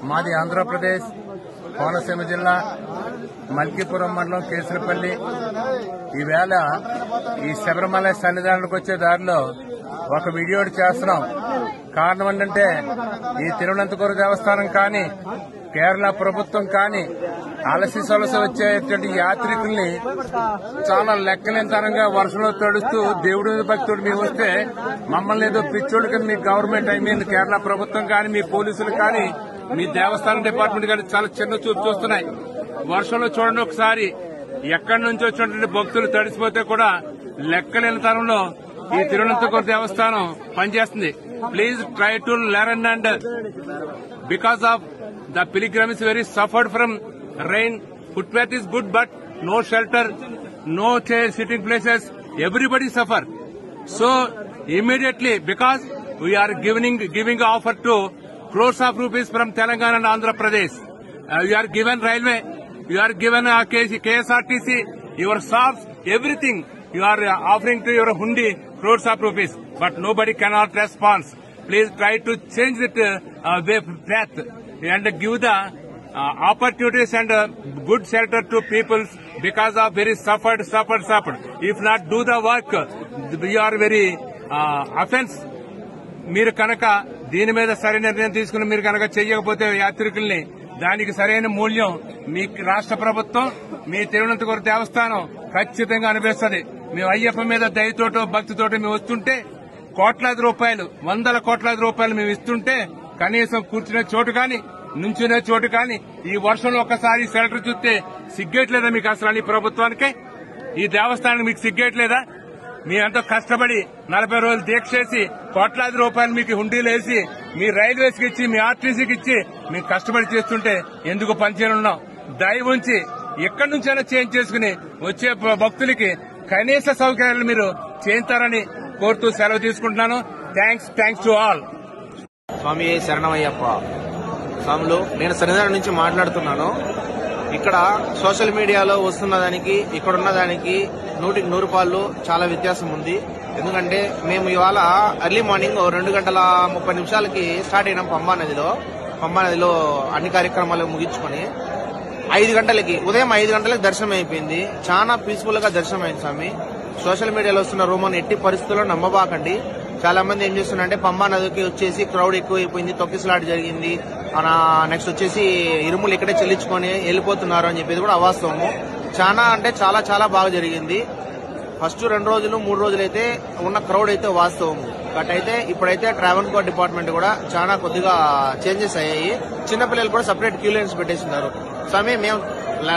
మాది ఆంధ్రప్రదేశ్ కోనసీమ జిల్లా మల్కీపురం మండలం కేసులపల్లి. ఈవేళ ఈ శబరిమల సన్నిధానానికి వచ్చే దారిలో ఒక వీడియో చేస్తున్నాం. కారణం ఏంటంటే ఈ తిరువనంతపురం దేవస్థానం కానీ కేరళ ప్రభుత్వం కానీ అలసి సొలసి వచ్చేటువంటి యాత్రికుల్ని చాలా లెక్కలేనితనంగా వర్షంలో తడుస్తూ దేవుడి భక్తుడు మేము వస్తే మమ్మల్ని ఏదో పిచ్చోడు కింద మీ గవర్నమెంట్ కేరళ ప్రభుత్వం కానీ మీ పోలీసులు కానీ మీ దేవస్థానం డిపార్ట్మెంట్ కానీ చాలా చిన్న చూపు చూస్తున్నాయి. వర్షంలో చూడండి ఒకసారి, ఎక్కడి నుంచి వచ్చినటువంటి భక్తులు తడిసిపోతే కూడా లెక్కలేనితనంలో ఈ తిరువనంతపురం దేవస్థానం పనిచేస్తుంది. Please try to learn and because of the pilgrim is very suffered from rain. Footpath is good, but no shelter, no chair, sitting places. Everybody suffer. So immediately, because we are giving offer to crores of rupees from Telangana and Andhra Pradesh. You are given railway, you are given KSRTC, your shops, everything. You are offering to your hundi crores of rupees, but nobody cannot respond. Please try to change that way path and give the opportunities and good shelter to people because of very suffered. If not do the work, we are very offense. మీరు కనుక దీని మీద సరైన నిర్ణయం తీసుకుని మీరు కనుక చేయకపోతే యాత్రికుల్ని దానికి సరైన మూల్యం మీ రాష్ట్ర ప్రభుత్వం మీ తిరువనంతపురం దేవస్థానం ఖచ్చితంగా అనిపిస్తుంది. మేము అయ్యప్ప మీద దయతోటో భక్తితోటో మేము వస్తుంటే కోట్లాది రూపాయలు, వందల కోట్లాది రూపాయలు మేము ఇస్తుంటే కనీసం కూర్చునే చోటు కానీ నుంచునే చోటు కానీ ఈ వర్షంలో ఒక్కసారి షెల్టర్ చూస్తే సిగ్గేట్లేదా మీకు అసలు? ఈ ప్రభుత్వానికి ఈ దేవస్థానానికి మీకు సిగ్గేట్లేదా? మీ అంతా కష్టపడి 40 రోజులు దీక్ష చేసి కోట్లాది రూపాయలు మీకు హుండీలు వేసి మీ రైల్వేస్ కి ఇచ్చి మీ ఆర్టీసీకి ఇచ్చి మీకు కష్టపడి చేస్తుంటే ఎందుకు పనిచేయనున్నాం? దయ ఉంచి ఎక్కడి నుంచైనా చేంజ్ చేసుకుని వచ్చే భక్తులకి కనీస సౌకర్యాలు మీరు చేయిస్తారని కోరుతూ సెలవు తీసుకుంటున్నాను. Thanks to all. స్వామి శరణమయ్యప్ప. స్వాములు, నేను సన్నిధానం నుంచి మాట్లాడుతున్నాను. ఇక్కడ సోషల్ మీడియాలో వస్తున్న దానికి ఇక్కడున్న దానికి 100కి 100 రూపాయలు చాలా వ్యత్యాసం ఉంది. ఎందుకంటే మేము ఇవాళ ఎర్లీ మార్నింగ్ 2:30 స్టార్ట్ అయినాం పంబా నదిలో అన్ని కార్యక్రమాలు ముగించుకొని 5 గంటలకి, ఉదయం 5 గంటలకు దర్శనం అయిపోయింది. చాలా పీస్ఫుల్ గా దర్శనం అయింది స్వామి. సోషల్ మీడియాలో వస్తున్న రూమోని ఎట్టి పరిస్థితుల్లో నమ్మబాకండి. చాలా మంది ఏం చేస్తున్నారంటే పంబా నదికి వచ్చేసి క్రౌడ్ ఎక్కువైపోయింది, తొక్కిసలాట జరిగింది, నెక్స్ట్ వచ్చేసి ఇరుములు ఇక్కడే చెల్లించుకొని వెళ్ళిపోతున్నారు అని చెప్పేది కూడా అవాస్తవము. చాలా అంటే చాలా బాగా జరిగింది. ఫస్ట్ 2 రోజులు 3 రోజులు అయితే ఉన్న క్రౌడ్ అయితే వాస్తవము. బట్ అయితే ఇప్పుడైతే ట్రావెన్కోర్ డిపార్ట్మెంట్ కూడా చాలా కొద్దిగా చేంజెస్ అయ్యాయి. చిన్నపిల్లలు కూడా సపరేట్ క్యూ లైన్స్ పెట్టేస్తున్నారు. స్వామి, మేము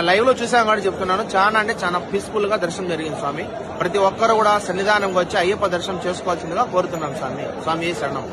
లైవ్ లో చూసాం కాబట్టి చెప్తున్నాను, చాలా అంటే చాలా పీస్ఫుల్ గా దర్శనం జరిగింది స్వామి. ప్రతి ఒక్కరు కూడా సన్నిధానంగా వచ్చి అయ్యప్ప దర్శనం చేసుకోవాల్సిందిగా కోరుతున్నాం స్వామి. స్వామి శరణం.